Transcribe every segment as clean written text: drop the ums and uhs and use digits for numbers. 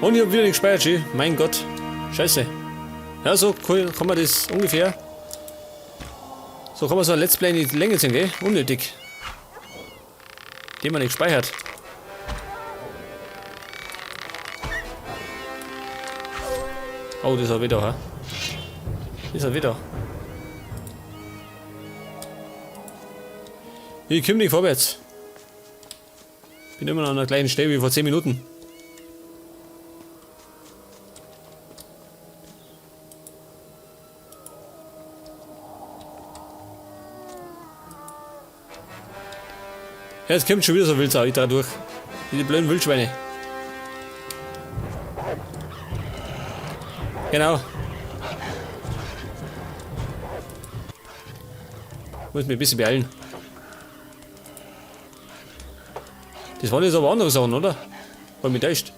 Und ich hab wieder nicht gespeichert, schön. Mein Gott. Scheiße. Ja, so cool kann man das ungefähr. So kann man so ein Let's Play in die Länge ziehen, gell? Unnötig. Den man nicht gespeichert. Oh, das ist er wieder, ha? Das ist er wieder. Ich komme nicht vorwärts. Bin immer noch an der gleichen Stelle wie vor 10 Minuten. Ja, jetzt kommt schon wieder so Wildsau da durch. Die blöden Wildschweine. Genau. Muss mich ein bisschen beeilen. Das waren jetzt aber andere Sachen, oder? War mich täuscht.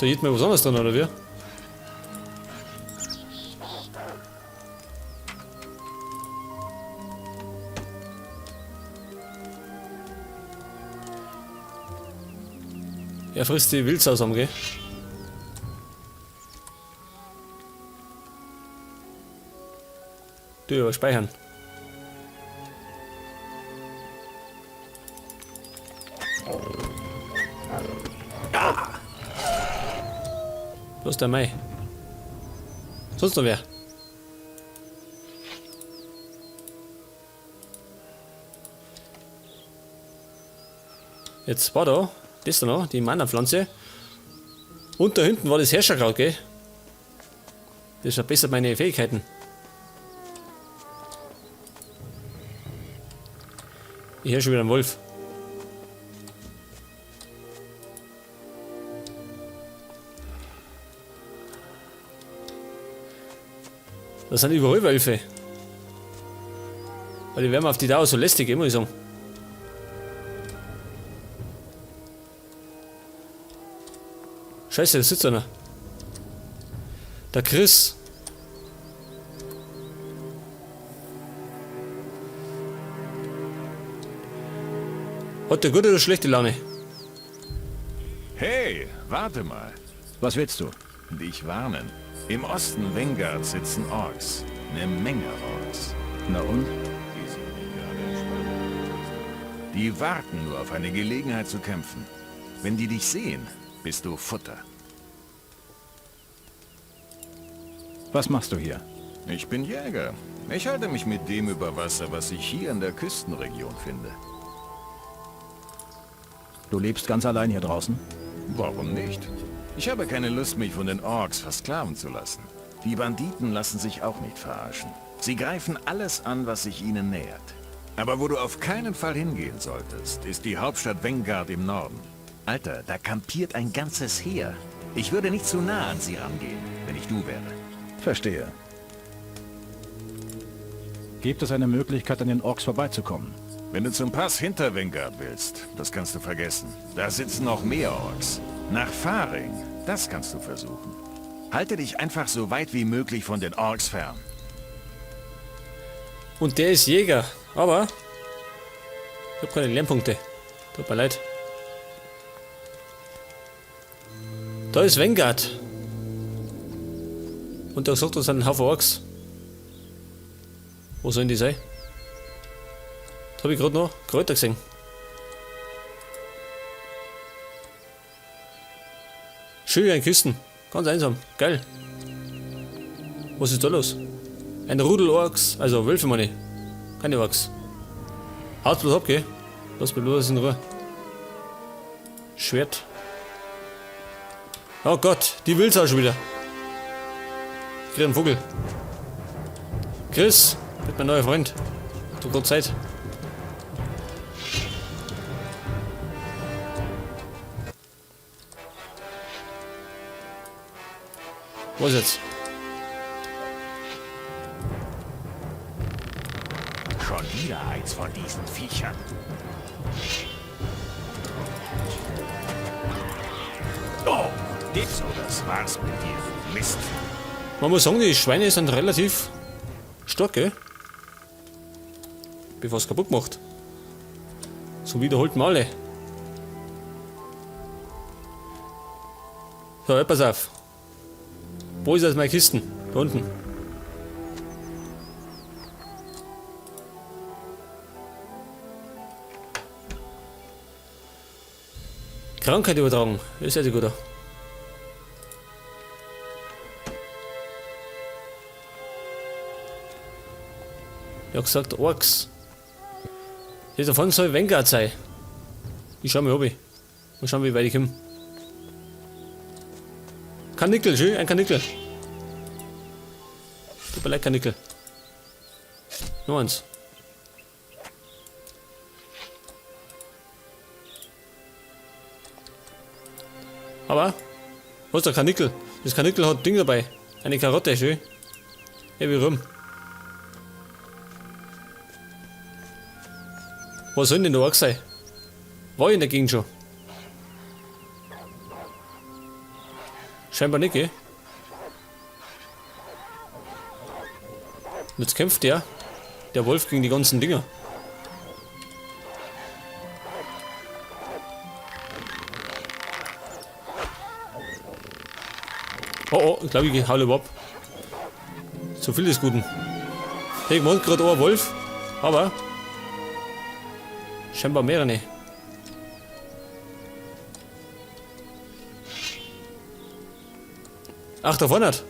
Da geht mir was anderes dran, oder wie? Er frisst die Wildsau zusammen, gell? Du, aber speichern. Bloß der Mai. Sonst noch wer? Jetzt war da, das da noch, die Mana-Pflanze. Und da hinten war das Herrscherkraut, gell? Das verbessert meine Fähigkeiten. Ich höre schon wieder einen Wolf. Das sind überall Wölfe. Weil die werden auf die Dauer so lästig, muss ich sagen. Scheiße, da sitzt einer. Der Chris. Hat der gute oder schlechte Laune? Hey, warte mal. Was willst du? Dich warnen. Im Osten Vanguard sitzen Orks. Eine Menge Orks. Na und? Die sind nicht gerade entspannt. Die warten nur auf eine Gelegenheit zu kämpfen. Wenn die dich sehen, bist du Futter. Was machst du hier? Ich bin Jäger. Ich halte mich mit dem über Wasser, was ich hier in der Küstenregion finde. Du lebst ganz allein hier draußen? Warum nicht? Ich habe keine Lust, mich von den Orks versklaven zu lassen. Die Banditen lassen sich auch nicht verarschen. Sie greifen alles an, was sich ihnen nähert. Aber wo du auf keinen Fall hingehen solltest, ist die Hauptstadt Vanguard im Norden. Alter, da kampiert ein ganzes Heer. Ich würde nicht zu nah an sie rangehen, wenn ich du wäre. Verstehe. Gibt es eine Möglichkeit, an den Orks vorbeizukommen? Wenn du zum Pass hinter Vanguard willst, das kannst du vergessen. Da sitzen noch mehr Orks. Nach Faring, das kannst du versuchen. Halte dich einfach so weit wie möglich von den Orks fern. Und der ist Jäger. Aber ich habe keine Lernpunkte. Tut mir leid. Da ist Vanguard. Und da sucht uns einen Haufen Orks. Wo sollen die sein? Da habe ich gerade noch Kräuter gesehen. Schön an Küsten. Ganz einsam. Geil. Was ist da los? Ein Rudel Orks. Also Wölfe meine ich. Keine Orks. Haut bloß ab, gell? Lass mich bloß in Ruhe. Schwert. Oh Gott, die Wildsau schon wieder. Ich krieg einen Vogel. Chris, mit mein neuer Freund. Du kurz Zeit. Was jetzt? Schon wieder eins von diesen Viechern. Oh, so, das war's mit dir. Mist. Man muss sagen, die Schweine sind relativ stark, gell? Bevor es kaputt macht. So wiederholt Male. So, pass auf. Wo ist jetzt meine Kisten? Da unten. Krankheit übertragen. Das ist ja gut. Ja gesagt, Orks. Das davon soll Vanguard sein. Ich schau mal ob ich. Mal schauen, wie weit ich komme. Karnickel, schön, ein Karnickel. Tut mir leid, Karnickel. Nur eins. Aber, wo ist der Karnickel? Das Karnickel hat Ding dabei. Eine Karotte, schön. Ja, wie rum. Wo soll denn der Ork sein? War ich in der Gegend schon? Scheinbar nicht, gell? Jetzt kämpft der Wolf gegen die ganzen Dinger. Oh, ich glaube, ich hau lieber ab. So viel des Guten. Ich meinte gerade auch ein Wolf, aber scheinbar mehrere. Ach, da vorne hat.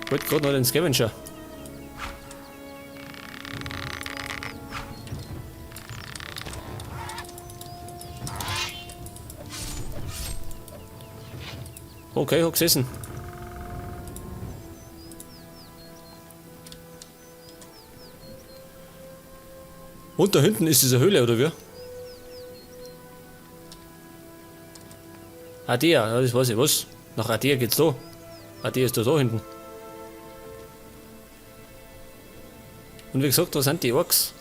Ich wollte gerade noch den Scavenger. Okay, hab gesessen. Und da hinten ist diese Höhle, oder wie? Adea, ja, das weiß ich, was? Nach Adea geht's da. Adea ist da hinten. Und wie gesagt, da sind die Orks.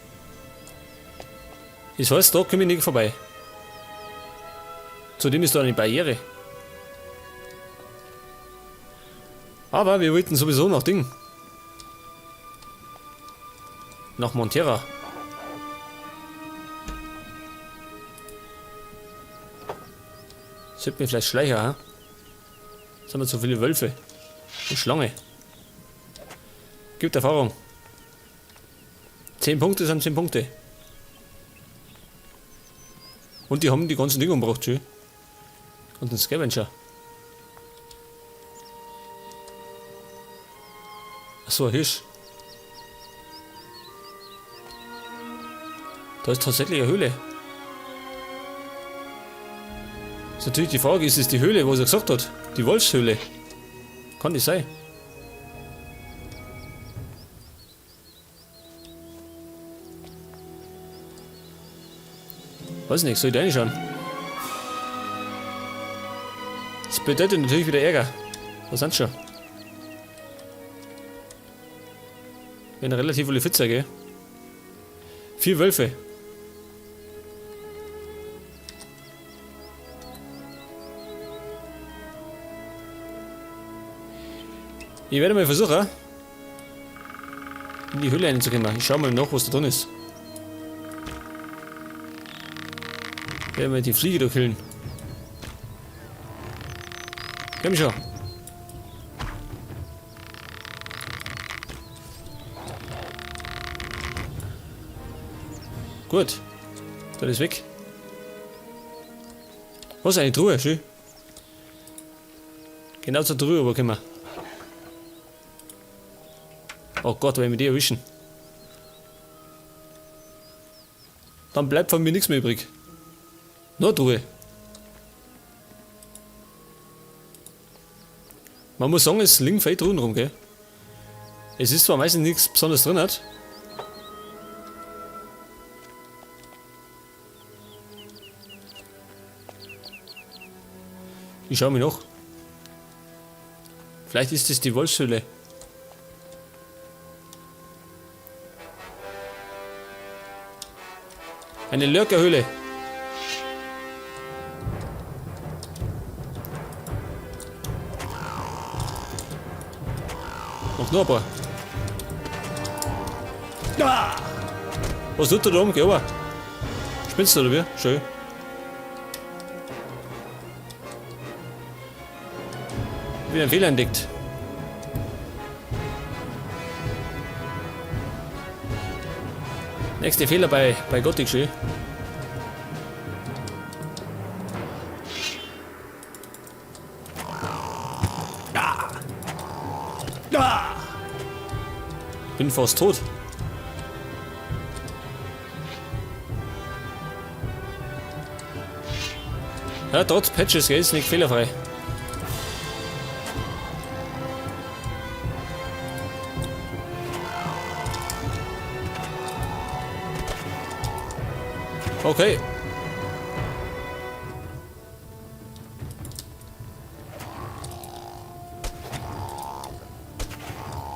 Das heißt, da komme ich nicht vorbei. Zudem ist da eine Barriere. Aber wir wollten sowieso nach Ding. Nach Montera. Sollte mir vielleicht schleicher, ha? Jetzt haben wir zu viele Wölfe. Und Schlange. Gibt Erfahrung. 10 Punkte sind 10 Punkte. Und die haben die ganzen Dinge umgebracht, schön. Und den Scavenger. Achso, ein Hirsch. Da ist tatsächlich eine Höhle. Ist natürlich die Frage, ist es die Höhle, wo er gesagt hat? Die Wolfshöhle. Kann das sein? Weiß nicht, soll ich da reinschauen? Das bedeutet natürlich wieder Ärger. Was sind schon? Wenn relativ viele Pfützer, gell? 4 Wölfe. Ich werde mal versuchen, in die Höhle reinzukommen. Ich schau mal nach, was da drin ist. Ich werde mal die Fliege da killen. Komm schon. Gut. Das ist weg. Was, eine Truhe? Schön. Genau zur Truhe rüberkommen. Oh Gott, wenn wir die erwischen. Dann bleibt von mir nichts mehr übrig. Nur Truhe. Man muss sagen, es liegen viele Truhen rum, gell? Es ist zwar meistens nichts besonders drin hat. Ich schau mir noch. Vielleicht ist es die Wolfshöhle. Eine Lurkerhöhle. Noch nur ein paar. Was tut er da oben? Geh rüber. Spinnst du oder wie? Schön. Wieder ein Fehler entdeckt. Nächste Fehler bei Gothic schön. Bin fast tot. Ja, trotz Patches geht es nicht fehlerfrei. Okay.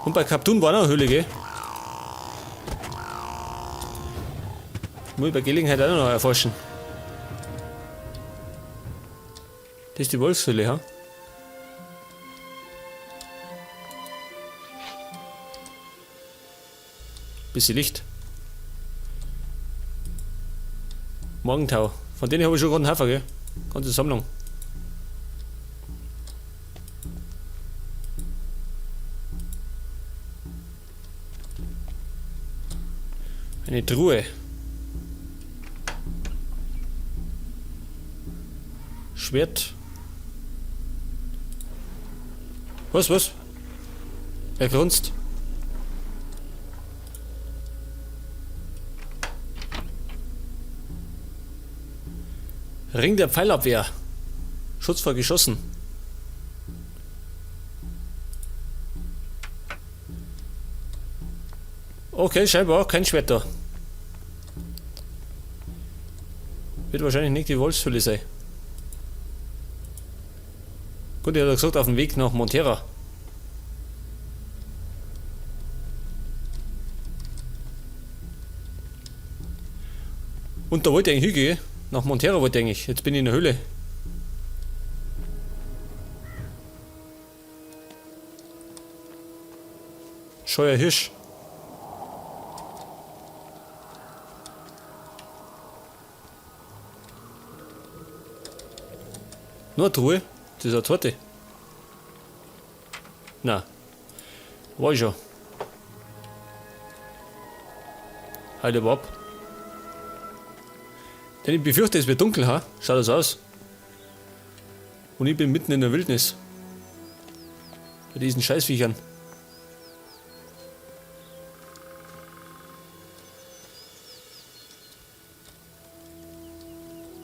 Und bei Kaptun war noch eine Höhle, gell? Muss ich bei Gelegenheit auch noch erforschen. Das ist die Wolfshöhle, ha? Bisschen Licht. Morgentau. Von denen habe ich schon gerade einen Hafer, gell? Ganze Sammlung. Eine Truhe. Schwert. Was? Er grunzt. Ring der Pfeilabwehr. Schutz vor Geschossen. Okay, scheinbar kein Schwert da. Wird wahrscheinlich nicht die Wolfshöhle sein. Gut, er hat gesagt, auf dem Weg nach Montera. Und da wollte ich eigentlich hingehen. Nach Montera wollte ich eigentlich. Jetzt bin ich in der Höhle. Scheuer Hirsch. Nur eine Truhe? Das ist eine zweite. Na, war ich schon. Halt aber ab. Denn ich befürchte, es wird dunkel, ha? Schaut das aus. Und ich bin mitten in der Wildnis. Bei diesen Scheißviechern.